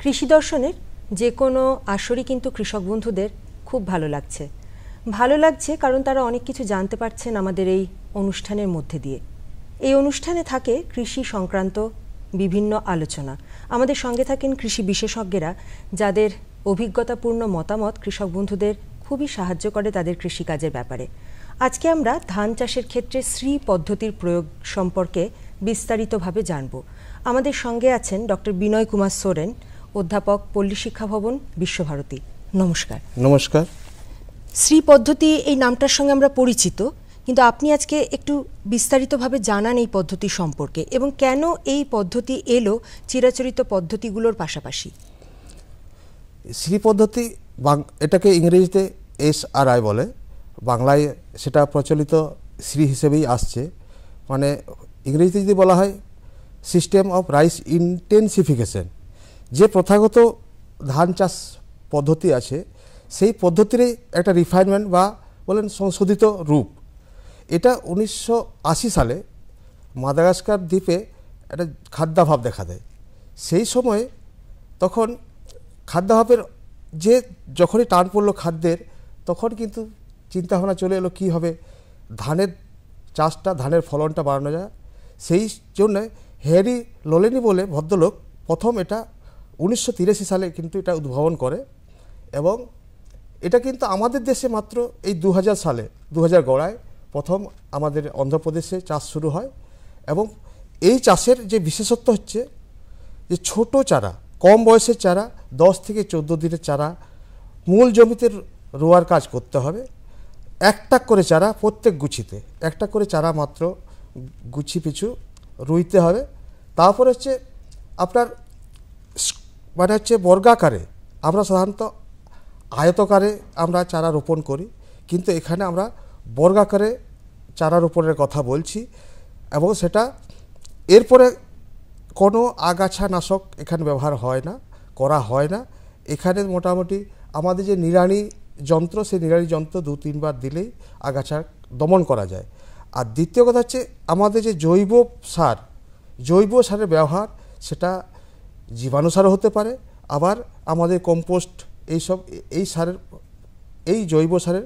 কৃষি দর্শনের যে কোনো আসরই কিন্তু কৃষক বন্ধুদের খুব ভালো লাগছে কারণ তারা অনেক কিছু জানতে পারছেন আমাদের এই অনুষ্ঠানের মধ্যে দিয়ে। এই অনুষ্ঠানে থাকে কৃষি সংক্রান্ত বিভিন্ন আলোচনা। আমাদের সঙ্গে থাকেন কৃষি বিশেষজ্ঞরা, যাদের অভিজ্ঞতাপূর্ণ মতামত কৃষক বন্ধুদের খুবই সাহায্য করে তাদের কৃষিকাজের ব্যাপারে। আজকে আমরা ধান চাষের ক্ষেত্রে শ্রী পদ্ধতির প্রয়োগ সম্পর্কে বিস্তারিতভাবে জানব। আমাদের সঙ্গে আছেন ডক্টর বিনয় কুমার সোরেন, অধ্যাপক, পল্লী শিক্ষা ভবন, বিশ্বভারতী। নমস্কার। নমস্কার। শ্রী পদ্ধতি এই নামটার সঙ্গে আমরা পরিচিত, কিন্তু আপনি আজকে একটু বিস্তারিতভাবে জানান এই পদ্ধতি সম্পর্কে এবং কেন এই পদ্ধতি এলো চিরাচরিত পদ্ধতিগুলোর পাশাপাশি। শ্রী পদ্ধতি এটাকে ইংরেজিতে SRI বলে, বাংলায় সেটা প্রচলিত শ্রী হিসেবেই আসছে। মানে ইংরেজিতে যদি বলা হয় সিস্টেম অফ রাইস ইন্টেন্সিফিকেশন, যে প্রথাগত ধান চাষ পদ্ধতি আছে সেই পদ্ধতিরই একটা রিফাইনমেন্ট বা বলেন সংশোধিত রূপ। এটা 1980 সালে মাদাগাস্কার দ্বীপে একটা খাদ্যাভাব দেখা দেয়। সেই সময়ে তখন খাদ্যাভাবের যখনই টান পড়লো খাদ্যের, তখন কিন্তু চিন্তাভাবনা চলে এলো কী হবে ধানের চাষটা, ধানের ফলনটা বাড়ানো যায়। সেই জন্যে হ্যারি লোলেনি বলে ভদ্রলোক প্রথম এটা 1983 সালে কিন্তু এটা উদ্ভাবন করে এবং এটা কিন্তু আমাদের দেশে মাত্র এই 2000 সালে 2000 গড়ায় প্রথম আমাদের অন্ধ্রপ্রদেশে চাষ শুরু হয়। এবং এই চাষের যে বিশেষত্ব হচ্ছে যে ছোট চারা, কম বয়সের চারা, 10 থেকে 14 দিনের চারা মূল জমিতে রোয়ার কাজ করতে হবে। একটা করে চারা প্রত্যেক গুছিতে, একটা করে চারা মাত্র গুছি পিছু রুইতে হবে। তারপর হচ্ছে আপনার মানে হচ্ছে বর্গাকারে, আমরা সাধারণত আয়তকারে আমরা চারা রোপণ করি, কিন্তু এখানে আমরা বর্গাকারে চারা রোপণের কথা বলছি। এবং সেটা এরপরে কোনো আগাছা নাশক এখানে ব্যবহার করা হয় না। এখানে মোটামুটি আমাদের যে নিড়ানি যন্ত্র, সেই নিড়ানি যন্ত্র 2-3 বার দিলেই আগাছা দমন করা যায়। আর দ্বিতীয় কথা হচ্ছে আমাদের যে জৈব সারের ব্যবহার, সেটা জীবাণু সারও হতে পারে, আবার আমাদের কম্পোস্ট, এই জৈব সারের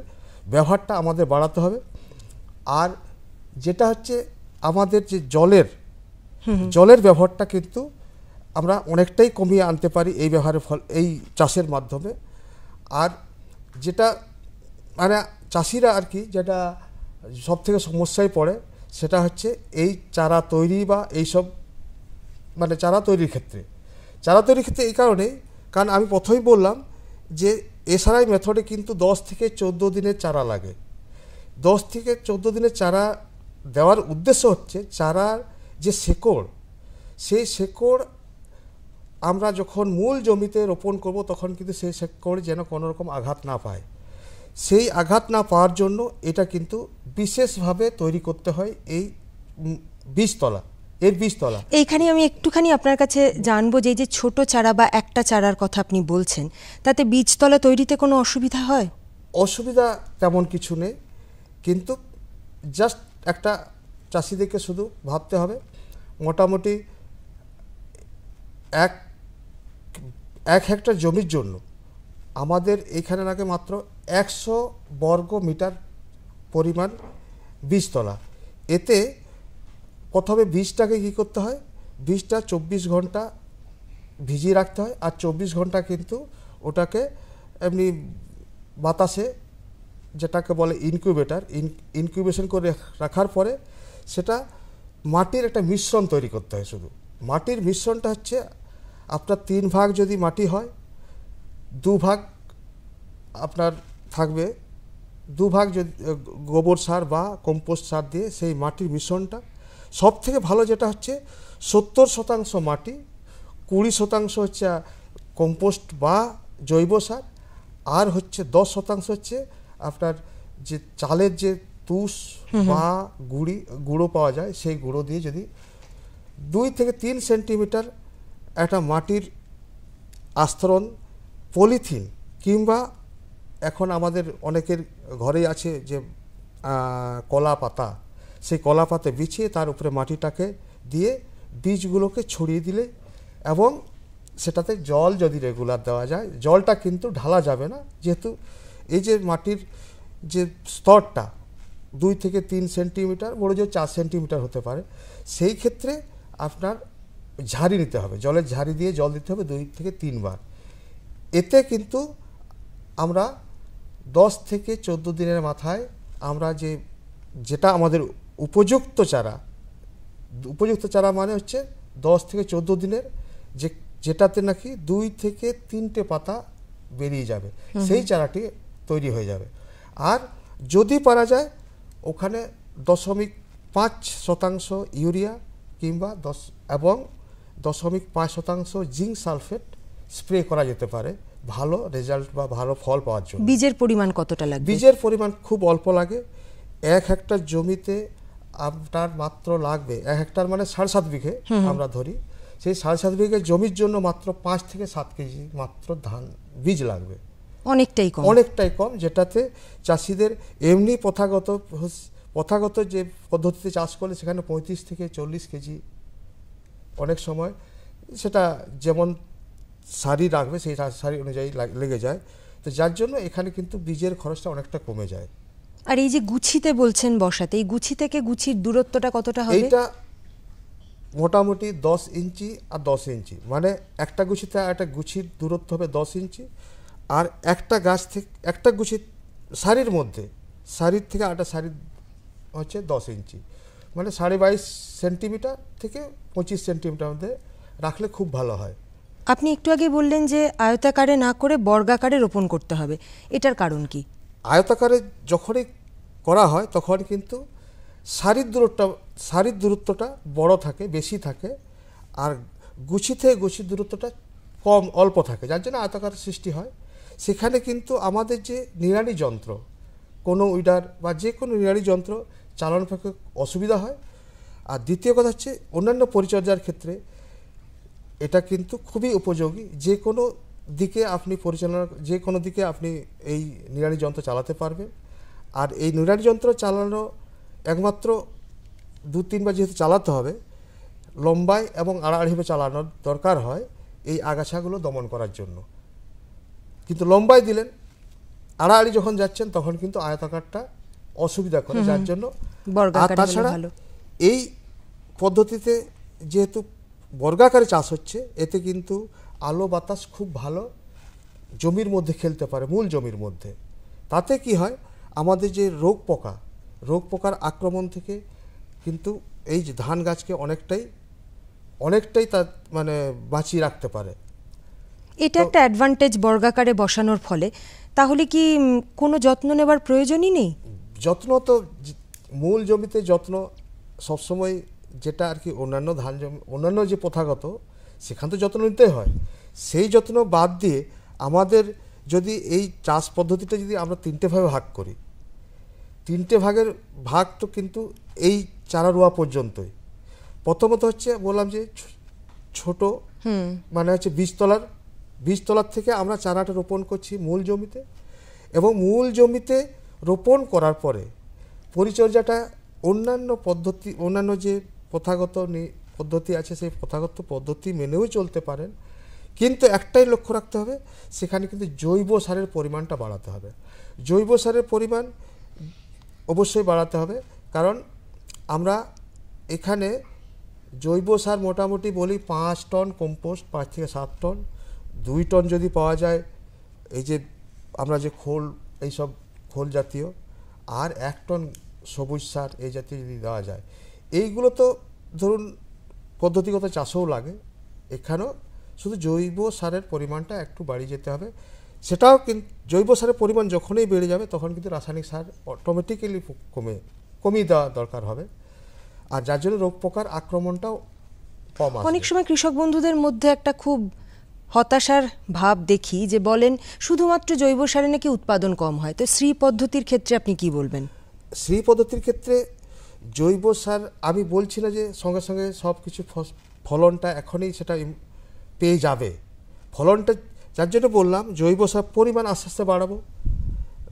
ব্যবহারটা আমাদের বাড়াতে হবে। আর যেটা হচ্ছে আমাদের যে জলের ব্যবহারটা কিন্তু আমরা অনেকটাই কমিয়ে আনতে পারি এই চাষের মাধ্যমে। আর যেটা মানে চাষিরা আর কি যেটা সব থেকে সমস্যায় পড়ে, সেটা হচ্ছে এই চারা তৈরি বা এইসব মানে চারা তৈরির ক্ষেত্রে এই কারণ আমি প্রথমেই বললাম যে SRI মেথডে কিন্তু 10 থেকে 14 দিনের চারা লাগে। 10 থেকে 14 দিনের চারা দেওয়ার উদ্দেশ্য হচ্ছে চারার যে শেকড়, সেই শেকড় আমরা যখন মূল জমিতে রোপণ করব তখন কিন্তু সেই শেকড় যেন কোনো রকম আঘাত না পায়। সেই আঘাত না পাওয়ার জন্য এটা কিন্তু বিশেষভাবে তৈরি করতে হয় এই বীজতলা। এইখানে আমি একটুখানি আপনার কাছে জানবো যে ছোট চারা বা একটা চারার কথা আপনি বলছেন, তাতে বীজতলা তৈরিতে কোনো অসুবিধা হয়? অসুবিধা তেমন কিছু নেই, কিন্তু জাস্ট একটা চাষিদেরকে শুধু ভাবতে হবে মোটামুটি এক হেক্টর জমির জন্য আমাদের এইখানে লাগে মাত্র 100 বর্গ মিটার পরিমাণ বীজতলা। এতে প্রথমে বীজটাকে কী করতে হয়, বীজটা 24 ঘন্টা ভিজিয়ে রাখতে হয়। আর 24 ঘন্টা কিন্তু ওটাকে এমনি বাতাসে, যেটাকে বলে ইনকিউবেশন করে রাখার পরে সেটা মাটির একটা মিশ্রণ তৈরি করতে হয়। শুধু মাটির মিশ্রণটা হচ্ছে আপনার 3 ভাগ যদি মাটি হয়, 2 ভাগ আপনার থাকবে, 2 ভাগ যদি গোবর সার বা কম্পোস্ট সার দিয়ে সেই মাটির মিশ্রণটা। সব থেকে ভালো যেটা হচ্ছে 70% মাটি, 20% হচ্ছে কম্পোস্ট বা জৈব সার, আর হচ্ছে 10% হচ্ছে আপনার যে চালের যে তুষ বা গুঁড়ো পাওয়া যায়, সেই গুঁড়ো দিয়ে যদি 2 থেকে 3 সেন্টিমিটার একটা মাটির আস্তরণ পলিথিন কিংবা এখন আমাদের অনেকের ঘরেই আছে যে কলা পাতা, সেই কলা পাতা বিছিয়ে তার উপরে মাটিটাকে দিয়ে বীজগুলোকে ছড়িয়ে দিলে এবং সেটাতে জল যদি রেগুলার দেওয়া যায়, জলটা কিন্তু ঢালা যাবে না, যেহেতু এই যে মাটির যে স্তরটা 2 থেকে 3 সেন্টিমিটার, বড় জোর 4 সেন্টিমিটার হতে পারে, সেই ক্ষেত্রে আপনার ঝাড়ি নিতে হবে, জলের ঝাড়ি দিয়ে জল দিতে হবে 2 থেকে 3 বার। এতে কিন্তু আমরা 10 থেকে 14 দিনের মাথায় আমরা যেটা আমাদের উপযুক্ত চারা মানে হচ্ছে 10 থেকে 14 দিনের, যেটাতে নাকি 2 থেকে 3টে পাতা বেরিয়ে যাবে, সেই চারাটি তৈরি হয়ে যাবে। আর যদি পারা যায় ওখানে 0.5% ইউরিয়া কিংবা 0.5% জিঙ্ক সালফেট স্প্রে করা যেতে পারে ভালো রেজাল্ট বা ভালো ফল পাওয়ার জন্য। বীজের পরিমাণ কতটা লাগবে? বীজের পরিমাণ খুব অল্প লাগে। 1 হেক্টর জমিতে আপনার মাত্র লাগবে, 1 হেক্টর মানে 7.5 বিঘে আমরা ধরি, সেই 7.5 বিঘে জমির জন্য মাত্র 5 থেকে 7 কেজি মাত্র ধান বীজ লাগবে। অনেকটাই কম, যেটাতে চাষিদের এমনি প্রথাগত যে পদ্ধতিতে চাষ করলে সেখানে 35 থেকে 40 কেজি অনেক সময় সেটা যেমন সারি রাখবে সেই সারি অনুযায়ী লেগে যায়। তো যার জন্য এখানে কিন্তু বীজের খরচটা অনেকটা কমে যায়। আর এই যে গুছিতে বলছেন বসাতে, এই গুছি থেকে গুছির দূরত্বটা কতটা হবে? এইটা মোটামুটি 10 ইঞ্চি আর 10 ইঞ্চি, মানে একটা গুছিতে একটা গুছির দূরত্ব হবে 10 ইঞ্চি, আর একটা গাছ থেকে একটা গুছি সারির মধ্যে, সারির থেকে আরেকটা সারির হচ্ছে 10 ইঞ্চি, মানে 22.5 সেন্টিমিটার থেকে 25 সেন্টিমিটার মধ্যে রাখলে খুব ভালো হয়। আপনি একটু আগে বললেন যে আয়তাকারে না করে বর্গাকারে রোপণ করতে হবে, এটার কারণ কি? আয়তাকারে যখনই করা হয় তখন কিন্তু সারির দূরত্বটা বড় থাকে, বেশি থাকে, আর গুছি থেকে গুছির দূরত্বটা অল্প থাকে, যার জন্য আয়তাকার সৃষ্টি হয়। সেখানে কিন্তু আমাদের যে নিড়ানি যন্ত্র, কোনো উইডার বা যে কোনো নিড়ানি যন্ত্র চালানোর পক্ষে অসুবিধা হয়। আর দ্বিতীয় কথা হচ্ছে অন্যান্য পরিচর্যার ক্ষেত্রে এটা কিন্তু খুবই উপযোগী, যে কোনো দিকে আপনি এই নিড়ানি যন্ত্র চালাতে পারবেন। আর এই নিড়ানি যন্ত্র চালানো একমাত্র 2-3 বার যেহেতু চালাতে হবে, লম্বায় এবং আড়াআড়িভাবে চালানোর দরকার হয় এই আগাছাগুলো দমন করার জন্য। কিন্তু লম্বায় দিলেন, আড়াআড়ি যখন যাচ্ছেন তখন কিন্তু আয়তাকারটা অসুবিধা করে, যার জন্য। আর তাছাড়া এই পদ্ধতিতে যেহেতু বর্গাকারে চাষ হচ্ছে, এতে কিন্তু আলো বাতাস খুব ভালো জমির মধ্যে খেলতে পারে, মূল জমির মধ্যে। তাতে কি হয়, আমাদের যে রোগ পোকার আক্রমণ থেকে কিন্তু এই যে ধান গাছকে অনেকটাই তার মানে বাঁচিয়ে রাখতে পারে। এটা একটা অ্যাডভান্টেজ বর্গাকারে বসানোর ফলে। তাহলে কি কোনো যত্ন নেবার প্রয়োজনই নেই? যত্ন তো মূল জমিতে যত্ন সবসময়, যেটা আর কি অন্যান্য যে প্রথাগত সেখানে তো যত্ন নিতে হয়, সেই যত্ন বাদ দিয়ে আমাদের যদি এই চাষ পদ্ধতিটা যদি আমরা 3টে ভাগে ভাগ করি, 3টে ভাগ তো কিন্তু এই চারা রোয়া পর্যন্তই। প্রথমত হচ্ছে বললাম যে ছোট, মানে হচ্ছে বীজতলার থেকে আমরা চারাটা রোপণ করছি মূল জমিতে, এবং মূল জমিতে রোপণ করার পরে পরিচর্যাটা অন্যান্য যে প্রথাগত পদ্ধতি আছে সেই প্রথাগত পদ্ধতি মেনেও চলতে পারেন, কিন্তু একটাই লক্ষ্য রাখতে হবে, সেখানে কিন্তু জৈব সারের পরিমাণটা বাড়াতে হবে। জৈব সারের পরিমাণ অবশ্যই বাড়াতে হবে, কারণ আমরা এখানে জৈব সার মোটামুটি বলি 5 টন কম্পোস্ট, 5 থেকে 7 টন, 2 টন যদি পাওয়া যায় এই যে আমরা যে এইসব খোল জাতীয়, আর 1 টন সবুজ সার এই জাতীয় যদি দেওয়া যায়, এইগুলো তো ধরুন পদ্ধতিগত চাষেও লাগে, এখানেও শুধু জৈব সারের পরিমাণটা একটু বাড়িয়ে যেতে হবে। সেটাও কিন্তু জৈব সারের পরিমাণ যখনই বেড়ে যাবে তখন কিন্তু রাসায়নিক সার অটোমেটিক্যালি কমিয়ে দেওয়া দরকার হবে, আর যার জন্য রোগ পোকার আক্রমণটাও কম আসবে। অনেক সময় কৃষক বন্ধুদের মধ্যে একটা খুব হতাশার ভাব দেখি, যে বলেন শুধুমাত্র জৈব সারে নাকি উৎপাদন কম হয়। তো শ্রী পদ্ধতির ক্ষেত্রে আপনি কি বলবেন? শ্রী পদ্ধতির ক্ষেত্রে জৈব সার আমি বলছি না যে সঙ্গে সঙ্গে সব কিছু ফলনটা এখনই সেটা পেয়ে যাবে, ফলনটা, যার জন্য বললাম জৈব সার পরিমাণ আস্তে আস্তে বাড়াবো,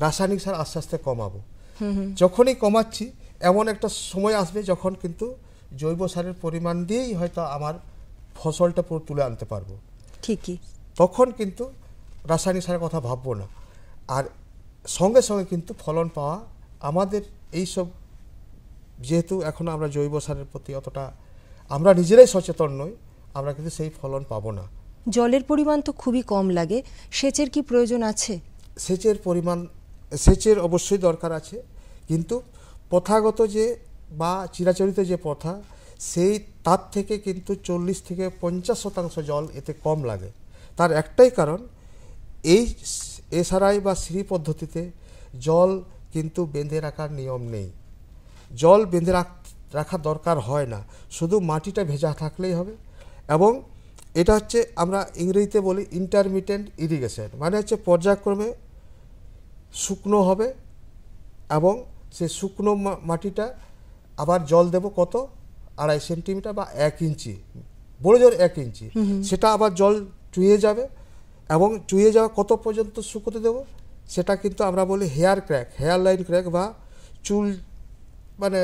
রাসায়নিক সার আস্তে আস্তে কমাবো। যখনই কমাচ্ছি এমন একটা সময় আসবে যখন কিন্তু জৈব সারের পরিমাণ দিয়েই হয়তো আমার ফসলটা পুরো তুলে আনতে পারবো। ঠিকই। তখন কিন্তু রাসায়নিক সারের কথা ভাববো না। আর সঙ্গে সঙ্গে কিন্তু ফলন পাওয়া আমাদের এইসব, যেহেতু এখন আমরা জৈব সারের প্রতি অতটা আমরা নিজেরাই সচেতন নই, আমরা কিন্তু সেই ফলন পাবো না। জলের পরিমাণ তো খুবই কম লাগে, সেচের কি প্রয়োজন আছে? সেচের অবশ্যই দরকার আছে, কিন্তু প্রথাগত যে বা চিরাচরিত যে প্রথা, সেই তার থেকে কিন্তু 40 থেকে 50% জল এতে কম লাগে। তার একটাই কারণ, এই এসআরআই বা শ্রী পদ্ধতিতে জল কিন্তু বেঁধে রাখার নিয়ম নেই। জল বেঁধে রাখার দরকার হয় না, শুধু মাটিটা ভেজা থাকলেই হবে। এবং এটা হচ্ছে আমরা ইংরেজিতে বলি ইন্টারমিটেন্ট ইরিগেশন, মানে হচ্ছে পর্যায়ক্রমে শুকনো হবে এবং সে শুকনো মাটিটা আবার জল দেব কত, 2.5 সেন্টিমিটার বা 1 ইঞ্চি, বড় জোর 1 ইঞ্চি, সেটা আবার জল চুইয়ে যাবে। এবং চুইয়ে যাওয়া কত পর্যন্ত শুকোতে দেব, সেটা কিন্তু আমরা বলি হেয়ার লাইন ক্র্যাক বা চুল, মানে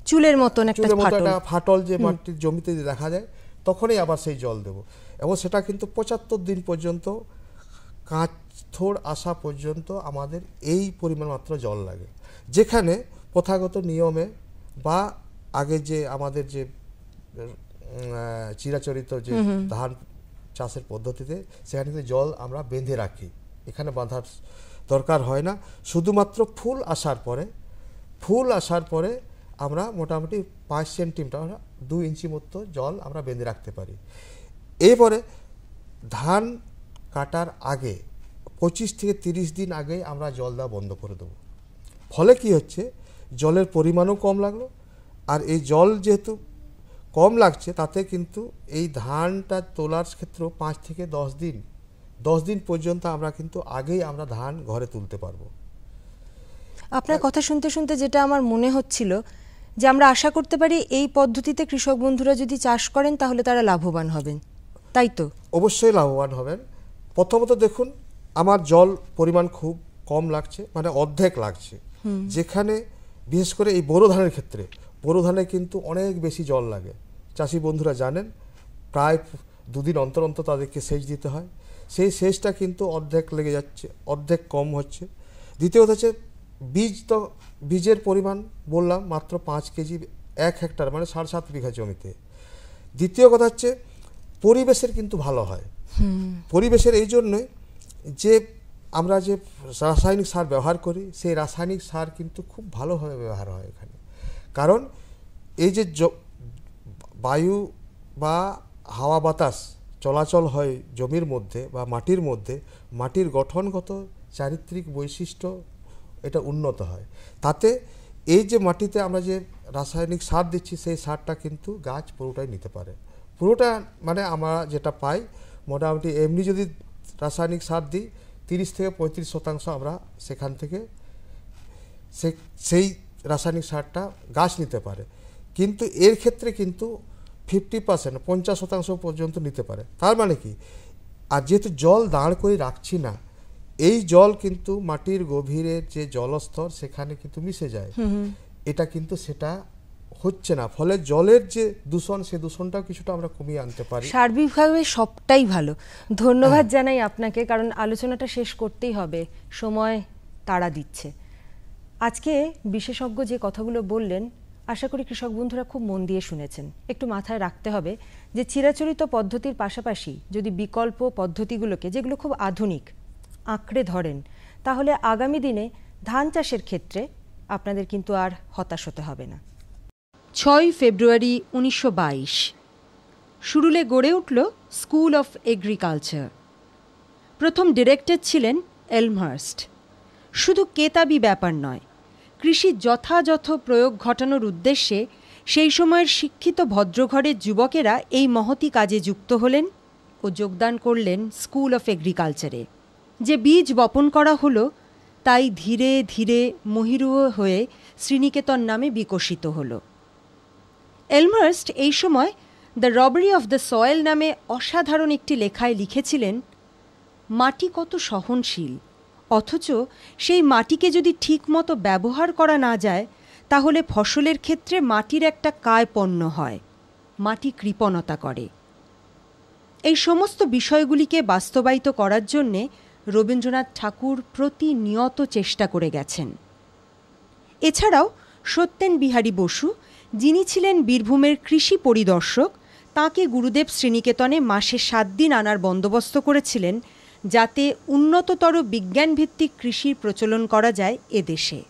চুলের মতন একটা ফাটল যে মাটির জমিতে দেখা যায়, তখনই আবার সেই জল দেব। এবং সেটা কিন্তু 75 দিন পর্যন্ত, কাঁচ থোড় আসা পর্যন্ত আমাদের এই পরিমাণ মাত্র জল লাগে। যেখানে প্রথাগত নিয়মে বা আগে যে আমাদের যে চিরাচরিত যে ধান চাষের পদ্ধতিতে, সেখানে কিন্তু জল আমরা বেঁধে রাখি, এখানে বাঁধার দরকার হয় না। শুধুমাত্র ফুল আসার পরে আমরা মোটামুটি 5 সেন্টিমিটার 2 ইঞ্চি মতো জল আমরা বেঁধে রাখতে পারি। এরপরে ধান কাটার আগে 25 থেকে 30 দিন আগে আমরা জল দেওয়া বন্ধ করে দেবো। ফলে কি হচ্ছে, জলের পরিমাণও কম লাগলো। আর এই জল যেহেতু কম লাগছে, তাতে কিন্তু এই ধানটা তোলার ক্ষেত্রে 5 থেকে 10 দিন পর্যন্ত আমরা কিন্তু আগেই আমরা ধান ঘরে তুলতে পারবো। আপনার কথা শুনতে শুনতে যেটা আমার মনে হচ্ছিল, যে আমরা আশা করতে পারি এই পদ্ধতিতে কৃষক বন্ধুরা যদি চাষ করেন তাহলে তারা লাভবান হবেন, তাই তো? অবশ্যই লাভবান হবেন। প্রথমত দেখুন, আমার জল পরিমাণ খুব কম লাগছে, মানে অর্ধেক লাগছে। যেখানে বিশেষ করে এই বোরো ধানের ক্ষেত্রে, বোরো ধানে কিন্তু অনেক বেশি জল লাগে। চাষি বন্ধুরা জানেন, প্রায় 2 দিন অন্তর অন্তর তাদেরকে সেচ দিতে হয়। সেই সেচটা কিন্তু অর্ধেক লেগে যাচ্ছে, অর্ধেক কম হচ্ছে। দ্বিতীয়ত হচ্ছে বীজের পরিমাণ বললাম মাত্র 5 কেজি 1 হেক্টর, মানে 7.5 বিঘা জমিতে। দ্বিতীয় কথা হচ্ছে পরিবেশের কিন্তু ভালো হয়। পরিবেশের এই জন্যই যে আমরা যে রাসায়নিক সার ব্যবহার করি, সেই রাসায়নিক সার কিন্তু খুব ভালোভাবে ব্যবহার হয় এখানে। কারণ এই যে বায়ু বা হাওয়া বাতাস চলাচল হয় জমির মধ্যে বা মাটির মধ্যে, মাটির গঠনগত চারিত্রিক বৈশিষ্ট্য এটা উন্নত হয়। তাতে এই যে মাটিতে আমরা যে রাসায়নিক সার দিচ্ছি, সেই সারটা কিন্তু গাছ পুরোটাই নিতে পারে। পুরোটা মানে আমরা যেটা পাই, মোটামুটি এমনি যদি রাসায়নিক সার দিই 30 থেকে 35% আমরা সেখান থেকে সেই রাসায়নিক সারটা গাছ নিতে পারে। কিন্তু এর ক্ষেত্রে কিন্তু 50%, 50% পর্যন্ত নিতে পারে। তার মানে কি, আর যেহেতু জল দাঁড় করে রাখছি না, এই জল কিন্তু মাটির গভীরের যে জলস্তর সেখানে কিন্তু মিশে যায়। এটা কিন্তু সেটা হচ্ছে না, ফলে জলের যে দূষণ, সে দূষণটাও কিছুটা আমরা কমিয়ে আনতে পারি। সার্বিকভাবে সবটাই ভালো। ধন্যবাদ জানাই আপনাকে, কারণ আলোচনাটা শেষ করতেই হবে, সময় তাড়া দিচ্ছে। আজকে বিশেষজ্ঞ যে কথাগুলো বললেন, আশা করি কৃষক বন্ধুরা খুব মন দিয়ে শুনেছেন। একটু মাথায় রাখতে হবে যে চিরাচরিত পদ্ধতির পাশাপাশি যদি বিকল্প পদ্ধতিগুলোকে, যেগুলো খুব আধুনিক, আঁকড়ে ধরেন, তাহলে আগামী দিনে ধান চাষের ক্ষেত্রে আপনাদের কিন্তু আর হতাশ হতে হবে না। 6 ফেব্রুয়ারি 1922 সুরুলে গড়ে উঠল স্কুল অফ এগ্রিকালচার। প্রথম ডিরেক্টর ছিলেন এলমহার্স্ট। শুধু কেতাবি ব্যাপার নয়, কৃষির যথাযথ প্রয়োগ ঘটানোর উদ্দেশ্যে সেই সময়ের শিক্ষিত ভদ্রঘরের যুবকেরা এই মহতী কাজে যুক্ত হলেন ও যোগদান করলেন স্কুল অফ এগ্রিকালচারে। যে বীজ বপন করা হলো, তাই ধীরে ধীরে মহীরুহ হয়ে শ্রীনিকেতন নামে বিকশিত হলো। এলমহার্স্ট এই সময় the robbery of the soil নামে অসাধারণ একটি লেখায় লিখেছিলেন, মাটি কত সহনশীল, অথচ সেই মাটিকে যদি ঠিকমতো ব্যবহার করা না যায়, তাহলে ফসলের ক্ষেত্রে মাটির একটা কায়পণ্য হয়, মাটি কৃপণতা করে। এই সমস্ত বিষয়গুলিকে বাস্তবায়িত করার জন্যে রবীন্দ্রনাথ ঠাকুর প্রতিনিয়ত চেষ্টা করে গেছেন। এছাড়াও সত্যেন বিহারী বসু, যিনি ছিলেন বীরভূমের কৃষি পরিদর্শক, তাঁকে গুরুদেব শ্রীনিকেতনে মাসে 7 দিন আনার বন্দোবস্ত করেছিলেন, যাতে উন্নততর বিজ্ঞানভিত্তিক কৃষির প্রচলন করা যায় এদেশে।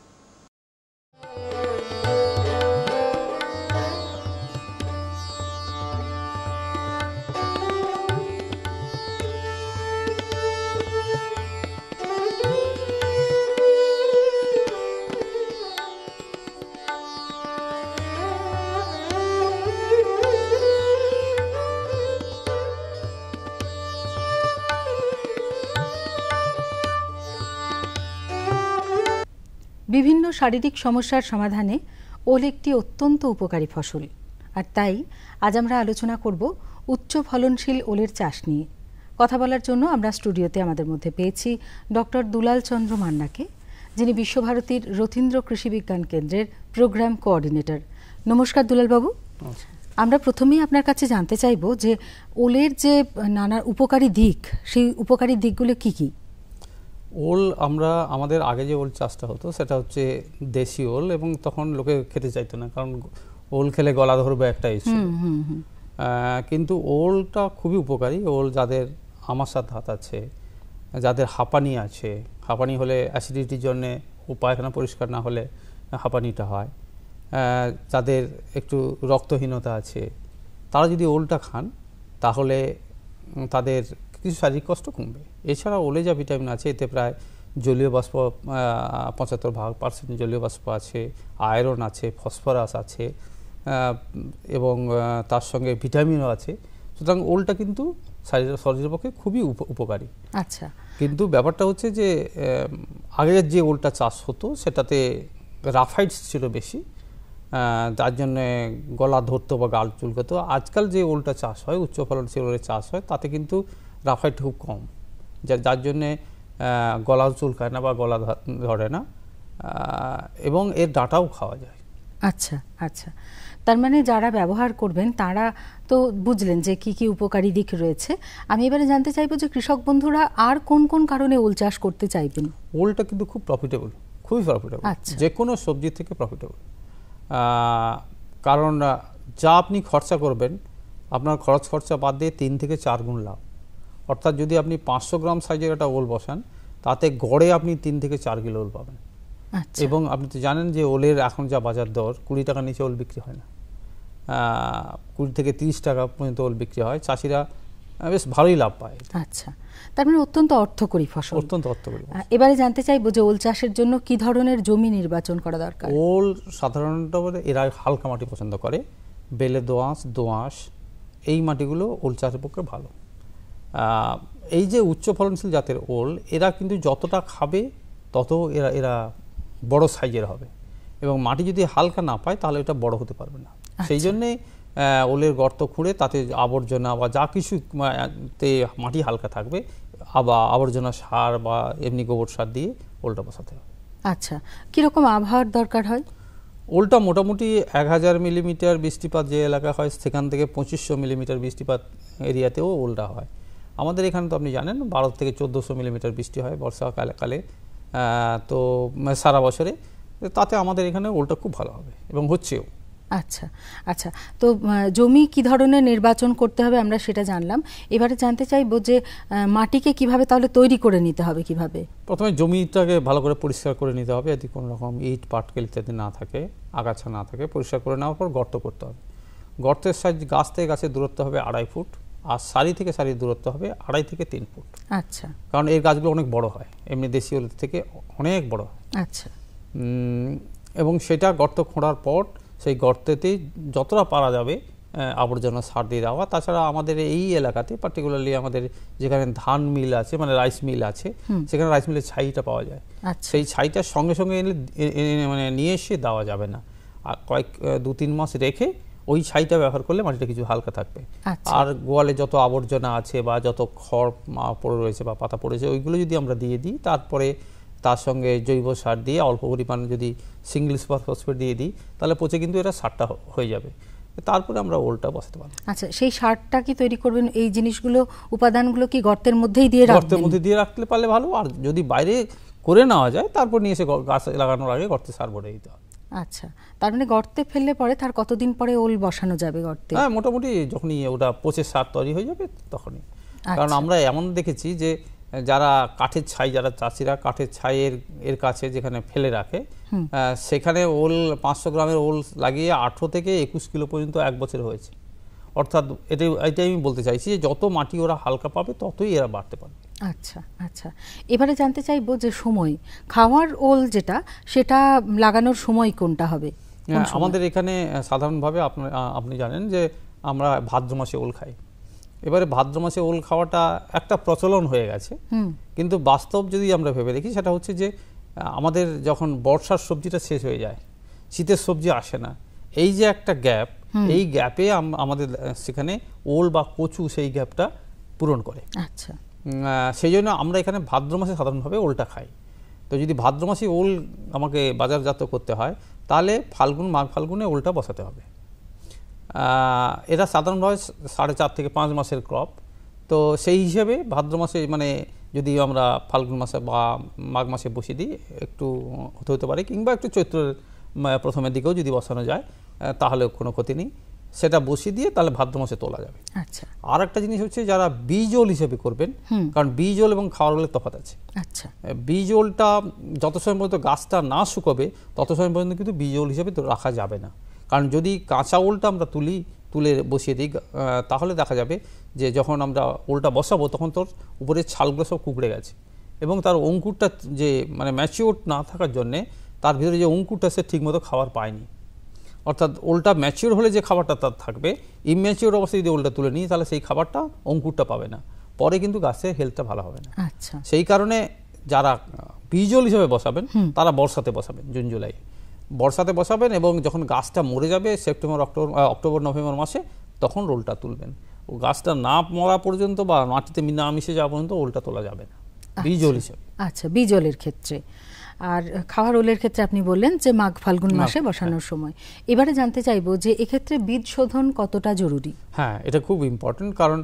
বিভিন্ন শারীরিক সমস্যার সমাধানে ওল একটি অত্যন্ত উপকারী ফসল, আর তাই আজ আমরা আলোচনা করব উচ্চ ফলনশীল ওলের চাষ নিয়ে। কথা বলার জন্য আমরা স্টুডিওতে আমাদের মধ্যে পেয়েছি ডক্টর দুলাল চন্দ্র মান্নাকে, যিনি বিশ্বভারতীর রথীন্দ্র কৃষি বিজ্ঞান কেন্দ্রের প্রোগ্রাম কোঅর্ডিনেটর। নমস্কার দুলালবাবু। আমরা প্রথমেই আপনার কাছে জানতে চাইব যে ওলের যে নানা উপকারী দিক, সেই উপকারী দিকগুলো কি কি? ওল আমরা আমাদের আগে যে ওল চাষটা হতো সেটা হচ্ছে দেশি ওল, এবং তখন লোকে খেতে চাইতো না, কারণ ওল খেলে গলা ধরবে একটা ইস্যু। কিন্তু ওলটা খুবই উপকারী। ওল যাদের আমাশা ধাত আছে, যাদের হাঁপানি আছে, হাঁপানি হলে অ্যাসিডিটির জন্যে পায়খানা পরিষ্কার না হলে হাঁপানিটা হয়, যাদের একটু রক্তহীনতা আছে, তারা যদি ওলটা খান তাহলে তাদের কিছু শারীরিক কষ্ট কমবে। এছাড়া ওলে যা ভিটামিন আছে, এতে প্রায় জলীয় বাষ্প 75% জলীয় বাষ্প আছে, আয়রন আছে, ফসফরাস আছে, এবং তার সঙ্গে ভিটামিনও আছে। সুতরাং ওলটা কিন্তু শরীরের পক্ষে খুবই উপকারী। আচ্ছা, কিন্তু ব্যাপারটা হচ্ছে যে আগের যে ওলটা চাষ হতো সেটাতে রাফাইডস ছিল বেশি, যার জন্যে গলা ধরতো বা গাল চুলকতো। আজকাল যে ওলটা চাষ হয়, উচ্চ ফলনশীল ওলের চাষ হয়, তাতে কিন্তু রাফাইড খুব কম, যার জন্যে গলাও চুলকায় না বা গলা ধরে না, এবং এর ডাঁটাও খাওয়া যায়। আচ্ছা আচ্ছা, তার মানে যারা ব্যবহার করবেন তারা তো বুঝলেন যে কি কি উপকারী দিক রয়েছে। আমি এবারে জানতে চাইবো যে কৃষক বন্ধুরা আর কোন কোন কারণে ওল চাষ করতে চাইবেন? ওলটা কিন্তু খুব প্রফিটেবল, খুবই প্রফিটেবল, যে কোনো সবজি থেকে প্রফিটেবল। কারণ যা আপনি খরচা করবেন, আপনার খরচা বাদ দিয়ে 3 থেকে 4 গুণ লাভ। অর্থাৎ যদি আপনি 500 গ্রাম সাইজের একটা ওল বসান, তাতে গড়ে আপনি 3 থেকে 4 কিলো ওল পাবেন। এবং আপনি তো জানেন যে ওলের এখন যা বাজার দর, 20 টাকার নিচে ওল বিক্রি হয় না, 20 থেকে 30 টাকা পর্যন্ত ওল বিক্রি হয়। চাষিরা বেশ ভালোই লাভ পায়। আচ্ছা, তার মানে অত্যন্ত অর্থকরী ফসল। অত্যন্ত অর্থকরী। এবারে জানতে চাইবো যে ওল চাষের জন্য কি ধরনের জমি নির্বাচন করা দরকার? ওল সাধারণত এরা হালকা মাটি পছন্দ করে, বেলে দোআঁশ এই মাটিগুলো ওল চাষের পক্ষে ভালো। এই যে উচ্চ ফলনশীল জাতের ওল, এরা কিন্তু যতটা খাবে তত এরা বড় সাইজের হবে, এবং মাটি যদি হালকা না পায় তাহলে এটা বড় হতে পারবে না। সেই জন্যে ওলের গর্ত খুঁড়ে তাতে আবর্জনা বা যা কিছুতে মাটি হালকা থাকবে, আবার আবর্জনা সার বা এমনি গোবর সার দিয়ে ওলটা বসাতে হবে। আচ্ছা, কীরকম আবহাওয়ার দরকার হয়? ওলটা মোটামুটি 1000 মিলিমিটার বৃষ্টিপাত যে এলাকা হয়, সেখান থেকে 2500 মিলিমিটার বৃষ্টিপাত এরিয়াতেও ওলটা হয়। আমাদের এখানে তো আপনি জানেন 12 থেকে 1400 মিলিমিটার বৃষ্টি হয় বর্ষাকালে, তো সারা বছরে। তাতে আমাদের এখানে ওলটা খুব ভালো হবে এবং হচ্ছেও। আচ্ছা আচ্ছা, তো জমি কি ধরনের নির্বাচন করতে হবে আমরা সেটা জানলাম। এবারে জানতে চাইবো যে মাটিকে কিভাবে তাহলে তৈরি করে নিতে হবে? কিভাবে? প্রথমে জমিটাকে ভালো করে পরিষ্কার করে নিতে হবে, যদি কোনো রকম ইট পাটকেল ইত্যাদি না থাকে, আগাছা না থাকে। পরিষ্কার করে নেওয়ার পর গর্ত করতে হবে। গর্তের সাইজ গাছ থেকে গাছের দূরত্ব হবে 2.5 ফুট, আর সারি থেকে সারির দূরত্ব হবে 2.5 থেকে 3 ফুট। আচ্ছা, কারণ এই গাছগুলো অনেক বড় হয়, এমনি দেশি ওলের থেকে অনেক বড় হয়। আচ্ছা, এবং সেটা গর্ত খোঁড়ার পর সেই গর্তেতেই যতটা পারা যাবে আবর্জনা সার দিয়ে দেওয়া। তাছাড়া আমাদের এই এলাকাতে পার্টিকুলারলি আমাদের যেখানে ধান মিল আছে, মানে রাইস মিল আছে, সেখানে রাইস মিলের ছাইটা পাওয়া যায়। সেই ছাইটার সঙ্গে সঙ্গে মানে নিয়ে এসে দেওয়া যাবে না, আর 2-3 মাস রেখে ওই ছাইটা ব্যবহার করলে মাটিটা কিছু হালকা থাকবে। আর গোয়ালে যত আবর্জনা আছে বা যত খড় পড়ে রয়েছে বা পাতা পড়েছে, ওইগুলো যদি আমরা দিয়ে দিই, তারপরে তার সঙ্গে জৈব সার দিয়ে অল্প পরিমাণ যদি সিঙ্গেল সুপার ফসফেট দিয়ে দিই, তাহলে পচে কিন্তু এটা সারটা হয়ে যাবে। তারপরে আমরা ওলটা বসাতে পারবো। আচ্ছা, সেই সারটা কি তৈরি করবেন? এই জিনিসগুলো, উপাদানগুলো কি গর্তের মধ্যেই দিয়ে রাখবেন? গর্তের মধ্যে দিয়ে রাখতে পারলে ভালো, আর যদি বাইরে করে নেওয়া যায় তারপর নিয়ে এসে গাছ লাগানোর আগে গর্তে সার ভরে দিতে হবে। আচ্ছা, তার মানে গর্তে ফেললে পরে তার কতদিন পরে ওল বসানো যাবে গর্তে? হ্যাঁ, মোটামুটি যখনই ওটা পচে সার তৈরি হয়ে যাবে তখনই। কারণ আমরা এমন দেখেছি যে যারা কাঠের ছাই, যারা চাষিরা কাঠের ছাইয়ের এর কাছে যেখানে ফেলে রাখে, সেখানে ওল 500 গ্রামের ওল লাগিয়ে 18 থেকে 21 কিলো পর্যন্ত 1 বছর হয়েছে। অর্থাৎ এটাই আমি বলতে চাইছি যে যত মাটি ওরা হালকা পাবে ততই এরা বাড়তে পারবে। আচ্ছা আচ্ছা, এবারে জানতে চাইবো যে সময়, খাওয়ার ওল যেটা, সেটা লাগানোর সময় কোনটা হবে? আমাদের এখানে সাধারণভাবে আপনি জানেন যে আমরা ভাদ্র মাসে ওল খাই। এবারে ভাদ্র মাসে ওল খাওয়াটা একটা প্রচলন হয়ে গেছে, কিন্তু বাস্তব যদি আমরা ভেবে দেখি সেটা হচ্ছে যে আমাদের যখন বর্ষার সবজিটা শেষ হয়ে যায়, শীতের সবজি আসে না, এই যে একটা গ্যাপ, এই গ্যাপে আমাদের সেখানে ওল বা কচু সেই গ্যাপটা পূরণ করে। আচ্ছা, সেই জন্য আমরা এখানে ভাদ্র মাসে সাধারণভাবে ওলটা খাই। তো যদি ভাদ্র মাসে ওল আমাকে বাজারজাত করতে হয় তাহলে মাঘ ফাল্গুনে ওলটা বসাতে হবে। এটা সাধারণভাবে 4.5 থেকে 5 মাসের ক্রপ। তো সেই হিসেবে ভাদ্র মাসে, মানে যদি আমরা ফাল্গুন মাসে বা মাঘ মাসে বসিয়ে দিই একটু হতে পারে, কিংবা একটু চৈত্রের প্রথমের দিকেও যদি বসানো যায় তাহলে কোনো ক্ষতি নেই। সেটা বসিয়ে দিয়ে তাহলে ভাদ্র মাসে তোলা যাবে। আচ্ছা, আর একটা জিনিস হচ্ছে যারা বীজ ওল হিসেবে করবেন, কারণ বীজ ওল এবং খাওয়ার ওলের তফাৎ আছে। আচ্ছা, বীজ ওলটা যত সময় পর্যন্ত গাছটা না শুকোবে তত সময় পর্যন্ত কিন্তু বীজ ওল হিসেবে রাখা যাবে না। কারণ যদি কাঁচা ওলটা আমরা তুলে বসিয়ে দিই তাহলে দেখা যাবে যে যখন আমরা ওলটা বসাবো তখন তোর উপরে ছালগুলো সব কুকড়ে গেছে, এবং তার অঙ্কুরটা যে মানে ম্যাচিওর না থাকার জন্যে তার ভিতরে যে অঙ্কুরটা সে ঠিকমতো খাবার পায়নি। অর্থাৎ ওলটা ম্যাচিওর হলে যে খাবারটা তার থাকবে, ইম্যাচিওর অবস্থায় যদি ওলটা তুলে নিই তাহলে সেই খাবারটা অঙ্কুরটা পাবে না, পরে কিন্তু গাছের হেলথটা ভালো হবে না। আচ্ছা, সেই কারণে যারা বীজ ওল হিসেবে বসাবেন তারা বর্ষাতে বসাবেন, জুন জুলাই বর্ষাতে বসাবেন, এবং যখন গাছটা মরে যাবে সেপ্টেম্বর অক্টোবর নভেম্বর মাসে তখন ওলটা তুলবেন। ও গাছটা না মরা পর্যন্ত বা মাটিতে না মিশে যাওয়া পর্যন্ত ওলটা তোলা যাবে না বীজ ওল হিসেবে। আচ্ছা, বীজ ওলের ক্ষেত্রে। আর খাওয়ার ওলের ক্ষেত্রে আপনি বললেন যে মাঘ ফাল্গুন মাসে বসানোর সময়। এবারে জানতে চাইবো যে এক্ষেত্রে বীজ শোধন কতটা জরুরি? হ্যাঁ, এটা খুব ইম্পর্টেন্ট। কারণ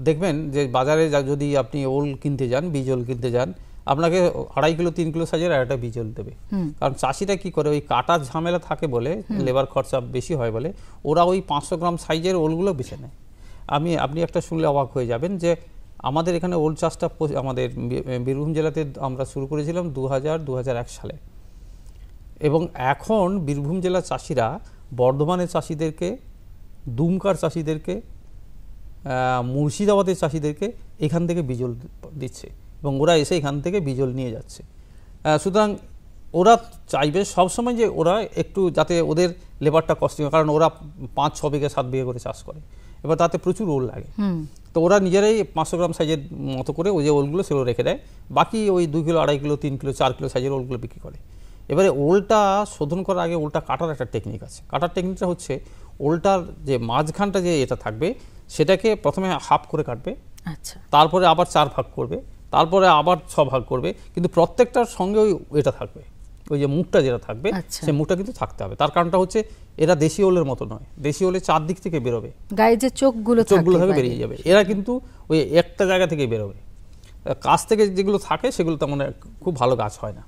দেখবেন যে বাজারে যদি আপনি ওল কিনতে যান, বীজ ওল কিনতে যান, আপনাকে 2.5 কিলো 3 কিলো সাইজের একটা বীজ ওল দেবে। কারণ চাষিরা কি করে, ওই কাটার ঝামেলা থাকে বলে, লেবার খরচা বেশি হয় বলে, ওরা ওই 500 গ্রাম সাইজের ওলগুলো বেছে নেয়। আপনি একটা শুনলে অবাক হয়ে যাবেন যে আমাদের এখানে ওল চাষটা আমাদের বীরভূম জেলাতে আমরা শুরু করেছিলাম 2001 সালে, এবং এখন বীরভূম জেলার চাষিরা বর্ধমানের চাষিদেরকে, দুমকার চাষিদেরকে, মুর্শিদাবাদের চাষিদেরকে এখান থেকে বীজ ওল দিচ্ছে, এবং ওরা এসে এখান থেকে বীজ ওল নিয়ে যাচ্ছে। সুতরাং ওরা চাইবে সবসময় যে ওরা একটু যাতে ওদের লেবারটা কষ্ট, কারণ ওরা 5-6 বিঘা 7 বিঘা করে চাষ করে, এবার তাতে প্রচুর ওল লাগে। তো ওরা নিজেরাই 500 গ্রাম সাইজের মতো করে ওই যে ওলগুলো সেগুলো রেখে দেয়, বাকি ওই 2 কিলো 2.5 কিলো 3 কিলো 4 কিলো সাইজের ওলগুলো বিক্রি করে। এবারে ওলটা শোধন করার আগে ওলটা কাটার একটা টেকনিক আছে। কাটার টেকনিকটা হচ্ছে ওলটার যে মাঝখানটা যে এটা থাকবে সেটাকে প্রথমে হাফ করে কাটবে, আচ্ছা, তারপরে আবার 4 ভাগ করবে, তারপরে আবার 6 ভাগ করবে, কিন্তু প্রত্যেকটার সঙ্গে ওই এটা থাকবে, ওই যে মুখটা যেটা থাকবে সেই মুখটা কিন্তু থাকতে হবে। তার কারণটা হচ্ছে এরা দেশি ওলের মতো নয়, দেশি ওলে 4 দিক থেকে বেরোবে, গায়ে যে চোখগুলো থেকে বেরিয়ে যাবে, এরা কিন্তু ওই একটা জায়গা থেকে বেরোবে। কাছ থেকে যেগুলো থাকে সেগুলো তেমন খুব ভালো গাছ হয় না,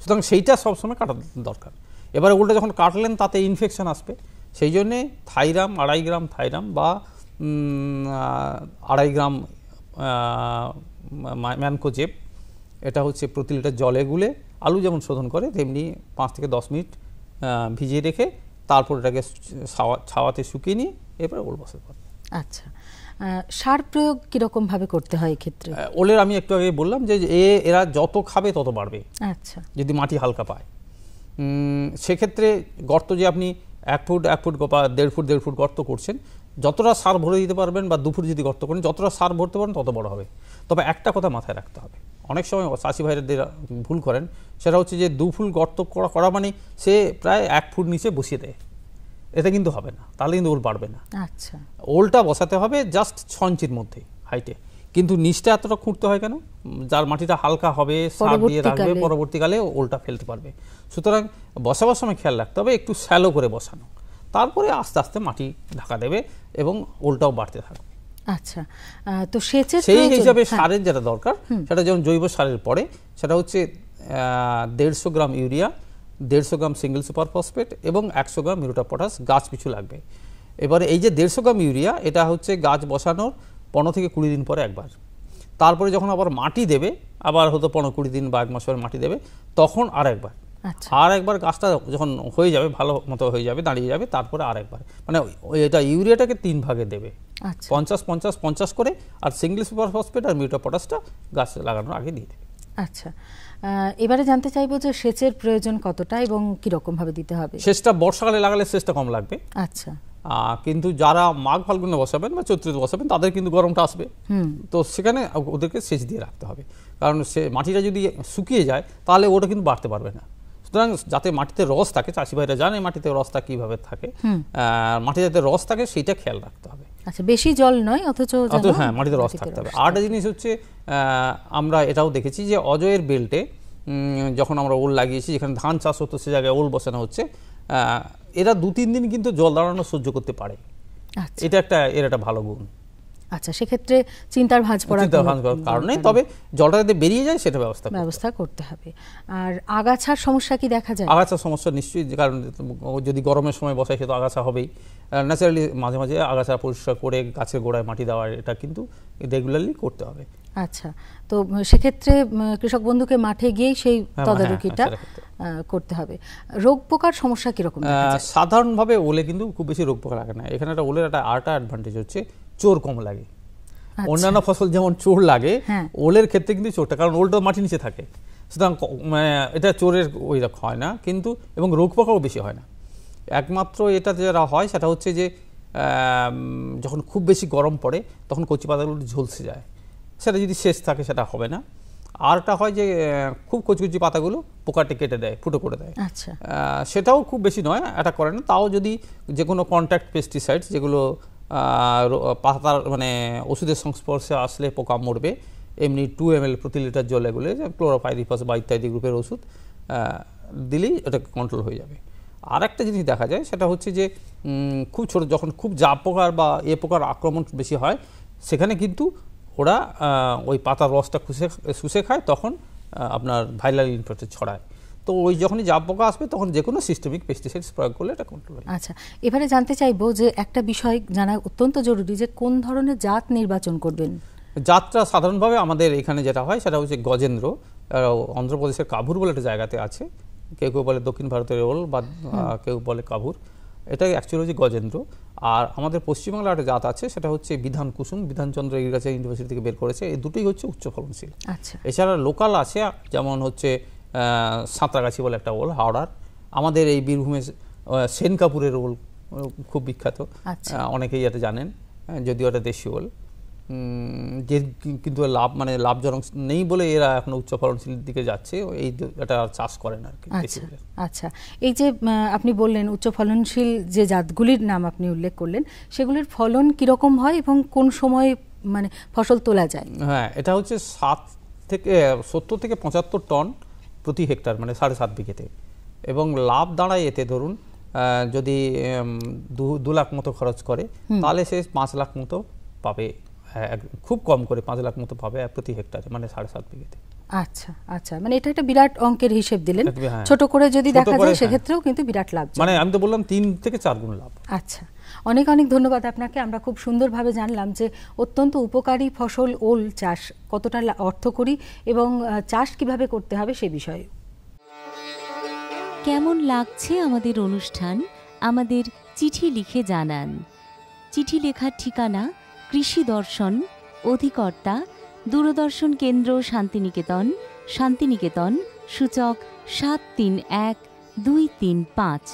সুতরাং সেইটা সবসময় কাটা দরকার। এবারে ওলটা যখন কাটলেন তাতে ইনফেকশন আসবে, সেই জন্যে থাইরাম 2.5 গ্রাম থাইরাম বা 2.5 গ্রাম ম্যানকোজেব, এটা হচ্ছে প্রতি লিটার জলে গুলে আলু যেমন শোধন করে তেমনি 5 থেকে 10 মিনিট ভিজিয়ে রেখে তারপর এটাকে ছাওয়াতে শুকিয়ে নিয়ে এরপরে ওল বসাতে পারবে। আচ্ছা, সার প্রয়োগ কিরকম ভাবে করতে হয় এক্ষেত্রে? ওলের আমি একটু আগে বললাম যে এরা যত খাবে তত বাড়বে। আচ্ছা, যদি মাটি হালকা পায় সেক্ষেত্রে গর্ত যে আপনি 1 ফুট 1 ফুট বা 1.5 ফুট গর্ত করছেন, যতটা সার ভরে দিতে পারবেন বা 2 ফুট যদি গর্ত করেন যতটা সার ভরতে পারেন তত বড় হবে। তবে একটা কথা মাথায় রাখতে হবে, অনেক সময় চাষি ভাইদের ভুল করেন, সেটা হচ্ছে যে 2 ফুট গর্ত করা মানে সে প্রায় 1 ফুট নিচে বসিয়ে দেয়, এটা কিন্তু হবে না, তাহলে কিন্তু ওল বাড়বে না। আচ্ছা, ওলটা বসাতে হবে জাস্ট 6 ইঞ্চির মধ্যে হাইটে, কিন্তু নিচটা এতটা খুঁড়তে হয় কেন, যার মাটিটা হালকা হবে সার দিয়ে রাখবে পরবর্তীকালে ওলটা ফেলতে পারবে। সুতরাং বসাবার সময় খেয়াল রাখতে হবে একটু শ্যালো করে বসানো, তারপরে আস্তে আস্তে মাটি ঢাকা দেবে এবং ওলটাও বাড়তে থাকবে। আচ্ছা, তো সেচের সেই হিসাবে সারের যেটা দরকার সেটা যেমন জৈব সারের পরে সেটা হচ্ছে 150 গ্রাম ইউরিয়া, 150 গ্রাম সিঙ্গেল সুপার ফসফেট এবং 100 গ্রাম মিউরেট অফ পটাশ গাছ পিছু লাগবে। এবারে এই যে 150 গ্রাম ইউরিয়া এটা হচ্ছে গাছ বসানোর 15 থেকে 20 দিন পরে একবার, তারপরে যখন আবার মাটি দেবে আবার হয়তো 15-20 দিন বা 1 মাস পরে মাটি দেবে তখন আর একবার গাছটা যখন হয়ে যাবে ভালো মতো হয়ে যাবে দাঁড়িয়ে যাবে তারপরে আর একবার, মানে এটা ইউরিয়াটাকে 3 ভাগে দেবে, 50-50-50 করে, আর সিঙ্গেল সুপার ফসফেট আর মিউরেট অফ পটাশটা গাছ লাগানোর আগে দিয়ে দেবে। আচ্ছা, এবারে জানতে চাইবো যে সেচের প্রয়োজন কতটা এবং কি রকম ভাবে দিতে হবে? সেচটা বর্ষাকালে লাগালে সেচটা কম লাগবে। আচ্ছা, কিন্তু যারা মাঘ ফাল্গুনে বসাবেন বা চৈত্রে বসাবেন তাদের কিন্তু গরমটা আসবে, তো সেখানে ওদেরকে সেচ দিয়ে রাখতে হবে, কারণ সে মাটিটা যদি শুকিয়ে যায় তাহলে ওটা কিন্তু বাড়তে পারবে না। সুতরাং যাতে মাটিতে রস থাকে, চাষি ভাইরা জানে মাটিতে রসটা কিভাবে থাকে, মাটিতে যাতে রস থাকে সেইটা খেয়াল রাখতে হবে। আচ্ছা, বেশি জল নয় অথচ হ্যাঁ মাটিতে রস থাকতে হবে। আরেকটা জিনিস হচ্ছে আমরা এটাও দেখেছি যে অজয়ের বেল্টে যখন আমরা ওল লাগিয়েছি, যেখানে ধান চাষ হতো সে জায়গায় ওল বসানো হচ্ছে, এরা 2-3 দিন কিন্তু জল দাঁড়ানো সহ্য করতে পারে। এটা এর একটা ভালো গুণ। আচ্ছা, সেক্ষেত্রে চিন্তার ভাঁজ পড়ার কারণে, তবে জলটা যাতে বেরিয়ে যায় সেটা ব্যবস্থা করতে হবে। আর আগাছার সমস্যা কি দেখা যায়? আগাছার সমস্যা নিশ্চয়ই, কারণ যদি গরমের সময় বসায় সে তো আগাছা হবেই। ন্যাচারালি মাঝে মাঝে আগাছা পরিষ্কার করে গাছের গোড়ায় মাটি দেওয়া এটা কিন্তু রেগুলারলি করতে হবে। আচ্ছা, তো সেক্ষেত্রে কৃষক বন্ধুকে মাঠে গিয়েই সেই তদারকিটা করতে হবে। রোগ পোকার সমস্যা কিরকম? সাধারণভাবে ওলে কিন্তু খুব বেশি রোগ পোকা লাগে না। এখানে একটা ওলের একটা আরেকটা অ্যাডভান্টেজ হচ্ছে চোর কম লাগে। অন্যান্য ফসল যেমন চোর লাগে, ওলের ক্ষেত্রে কিন্তু চোরটা, কারণ ওলটা মাটির নিচে থাকে, সুতরাং এটা চোরের ওই রকম হয় না কিন্তু, এবং রোগ পোকাও বেশি হয় না। একমাত্র এটা যেটা হয় সেটা হচ্ছে যে যখন খুব বেশি গরম পড়ে তখন কচি পাতাগুলো ঝলসে যায়, সেটা যদি শেষ থাকে সেটা হবে না। আরটা হয় যে খুব কচি কচি পাতাগুলো পোকাটে কেটে দেয়, ফুটো করে দেয়। আচ্ছা, সেটাও খুব বেশি নয়, এটা করে না। তাও যদি যে কোনো কন্ট্যাক্ট পেস্টিসাইডস যেগুলো পাতার মানে ওষুধের সংস্পর্শে আসলে পোকা মরবে, এমনি 2 ml প্রতি লিটার জল এগুলো ক্লোরোপাইরিফাস বা ইত্যাদি গ্রুপের ওষুধ দিলেই এটা কন্ট্রোল হয়ে যাবে। আর একটা জিনিস দেখা যায় সেটা হচ্ছে যে খুব ছোট যখন খুব জাপ পোকার বা পোকার আক্রমণ বেশি হয়, সেখানে কিন্তু ওরা ওই পাতার রসটা শুষে খায়, তখন আপনার ভাইরাল ইনফেকশন ছড়ায়। তো ওই যখনই জাপ পোকা আসবে তখন যে কোনো সিস্টেমিক পেস্টিসাইডস প্রয়োগ করলে এটা কন্ট্রোল হয়। আচ্ছা, এবারে জানতে চাইবো যে একটা বিষয় জানা অত্যন্ত জরুরি, যে কোন ধরনের জাত নির্বাচন করবেন? জাতটা সাধারণভাবে আমাদের এখানে যেটা হয় সেটা হচ্ছে গজেন্দ্র, অন্ধ্রপ্রদেশের কাভুর বলে একটা জায়গাতে আছে, কেউ কেউ বলে দক্ষিণ ভারতের ওল বা কেউ বলে কাভুর, এটা অ্যাকচুয়ালি হচ্ছে গজেন্দ্র। আর আমাদের পশ্চিমবাংলার একটা জাত আছে সেটা হচ্ছে বিধান কুসুম, বিধানচন্দ্র এগ্রিকালচার ইউনিভার্সিটি থেকে বের করেছে, এই দুটোই হচ্ছে উচ্চ ফলনশীল। আচ্ছা, এছাড়া লোকাল আছে যেমন হচ্ছে সাঁতরাগাছি বলে একটা ওল হাওড়ার, আমাদের এই বীরভূমে সেন কাপুরের ওল খুব বিখ্যাত, অনেকেই এটা জানেন, যদিও এটা দেশি ওল, যে কিন্তু লাভজনক নেই বলে এরা এখন উচ্চ ফলনশীল দিকে যাচ্ছে, এটা চাষ করেন আর কি। আচ্ছা, এই যে আপনি বললেন উচ্চ ফলনশীল যে জাতগুলির নাম আপনি উল্লেখ করলেন, সেগুলির ফলন কিরকম হয় এবং কোন সময় মানে ফসল তোলা যায়? হ্যাঁ, এটা হচ্ছে 70 থেকে 75 টন প্রতি হেক্টর, মানে 7.5 বিঘেতে, এবং লাভ দাঁড়ায় এতে ধরুন যদি 2 লাখ মতো খরচ করে তাহলে সে 5 লাখ মতো পাবে, খুব কম করে 5 লাখ মতো পাবে প্রতি হেক্টরে, মানে 7.5 বিঘেতে। আচ্ছা আচ্ছা, মানে এটা একটা বিরাট অঙ্কের হিসেব দিলেন। ছোট করে যদি দেখা যায় সেক্ষেত্রেও কিন্তু বিরাট লাভ, মানে আমি তো বললাম 3 থেকে 4 গুণ লাভ। আচ্ছা, অনেক অনেক ধন্যবাদ আপনাকে। আমরা খুব সুন্দরভাবে জানলাম যে অত্যন্ত উপকারী ফসল ওল চাষ কতটা অর্থকরী এবং চাষ কিভাবে করতে হবে সে বিষয়ে। কেমন লাগছে আমাদের অনুষ্ঠান আমাদের চিঠি লিখে জানান। চিঠি লেখার ঠিকানা কৃষি দর্শন, অধিকর্তা দূরদর্শন কেন্দ্র, শান্তিনিকেতন, শান্তিনিকেতন, সূচক 731235।